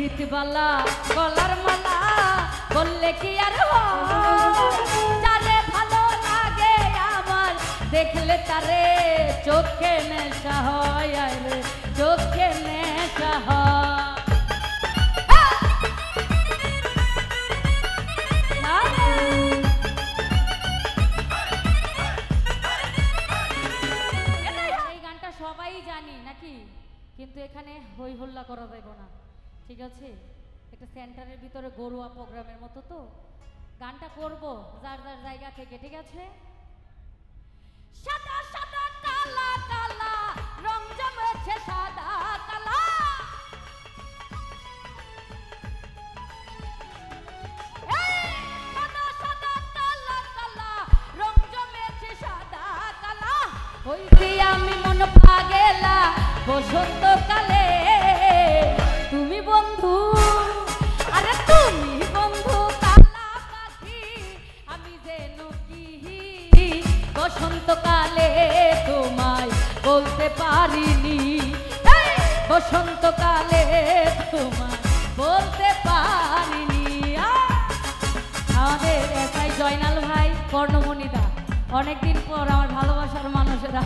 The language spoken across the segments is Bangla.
পিরিতবালা গলার মালা বললে কি আর যারে ভালো লাগে আমার দেখলে তারে চোখে নেশা হয় রে চোখে নেশা হয়। এই গানটা সবাই জানি নাকি, কিন্তু এখানে হই হল্লা করা যাবে না, ঠিক আছে? একটা সেন্টারের ভিতরে গরুয়া প্রোগ্রামের মতো তো গানটা করব যার যার জায়গা থেকে, ঠিক আছে? সাদা সাদা কালা কালা রং জমেছে সাদা কালা, সাদা সাদা কালা কালা রং জমেছে সাদা কালা, হইছি আমি মন পাগেলা বসন্তকালে। তুমি বন্ধু, আরে তুমি বন্ধু কালা পাখি, আমি যেন কি বসন্তকালে তোমায় বলতে পারিনি, বসন্তকালে তোমায় বলতে পারিনি। আমাদের এসআই জয়নাল ভাই, কর্ণমণিদা, অনেকদিন পর আমার ভালোবাসার মানুষেরা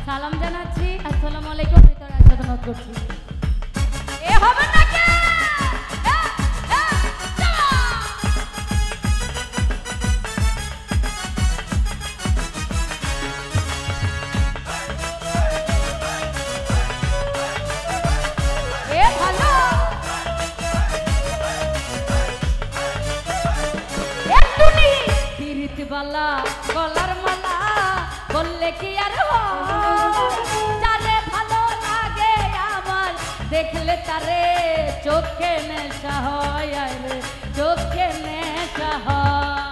সালাম জানাচ্ছি, আসসালামু আলাইকুম, ভিতরে আসতে অনুরোধ করছি। এ হবে না কে? পিরিতবালা গলার মালা বললে কি আর যারে ভালো লাগে আমার দেখলে তারে চোখে নেশা হয় রে চোখে নেশা হয়।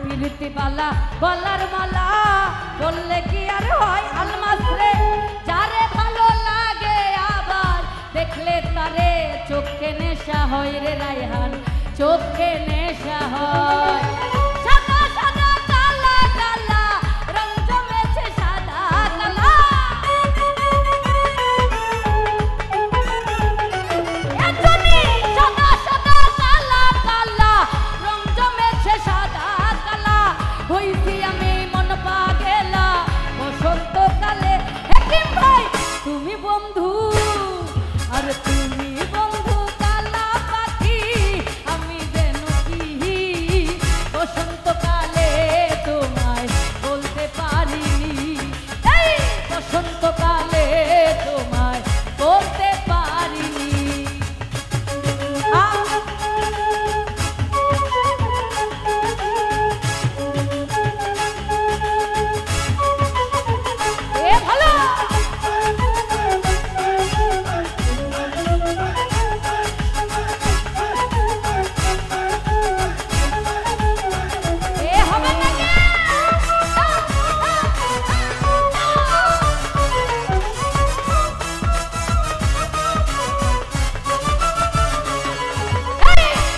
পিরিতবালা গলার মালা বললে কি আর হয় আলমাস রে, যারে ভালো লাগে আবার দেখলে তারে চোখে নেশা হয় রে রায়হান চোখে নেশা হয়। সাদা সাদা কালা কালা রং জমেছে সাদা কালা, সাদা সাদা কালা কালা রং জমেছে সাদা কালা, হইছি আমি মন পাগেলা বসন্তকালে। হেকিম ভাই তুমি বন্ধু, আর তুমি বন্ধু কালা পাখি, আমি যেন কি বসন্তকালে তোমায় বলতে পারিনি, এই বসন্তকালে তোমায় বলতে পারিনি।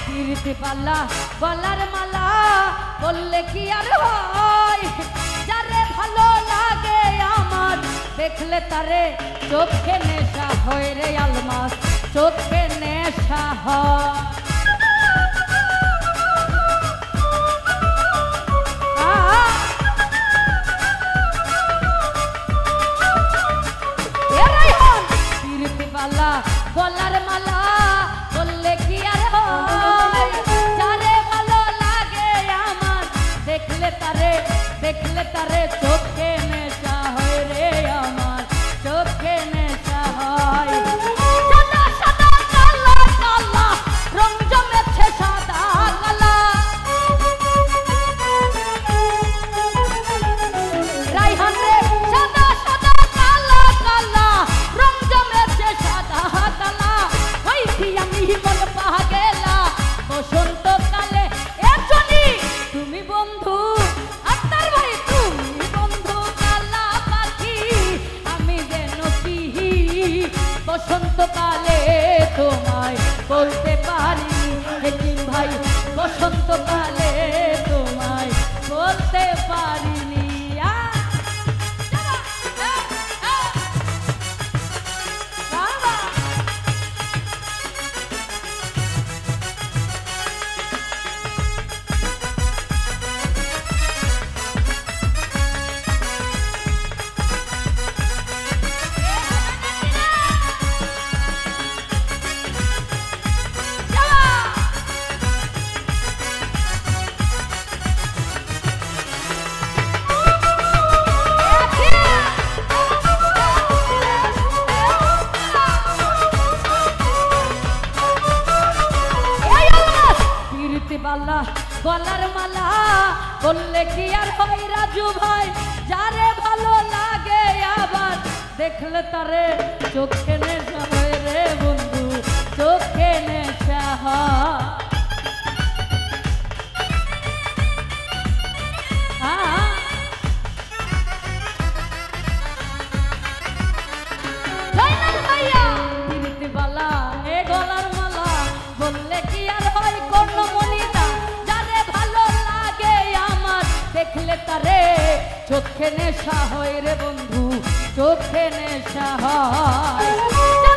পিরিতবালা গলার মালা বললে কি আর হয়, যারে ভালো লাগে আমার দেখলে তারে চোখে নেশা হয় রে আলমাস চোখে নেশা হয়। পিরিতবালা গলার মালা বললে কি আর হয়, যারে ভালো লাগে আমার দেখলে তারে চোখে নেশা হয় রে আমার চোখে নেশা হয়। সাদা সাদা কালা কালা রং মালা গলার মালা বললে কি আর হয় রাজু ভাই যারে ভালো লাগে আবার দেখলে তারে চোখে নেশা হয় রে বন্ধু চোখে নেশা হয় দেখলে তারে চোখে নেশা হয় রে বন্ধু চোখে নেশা হয়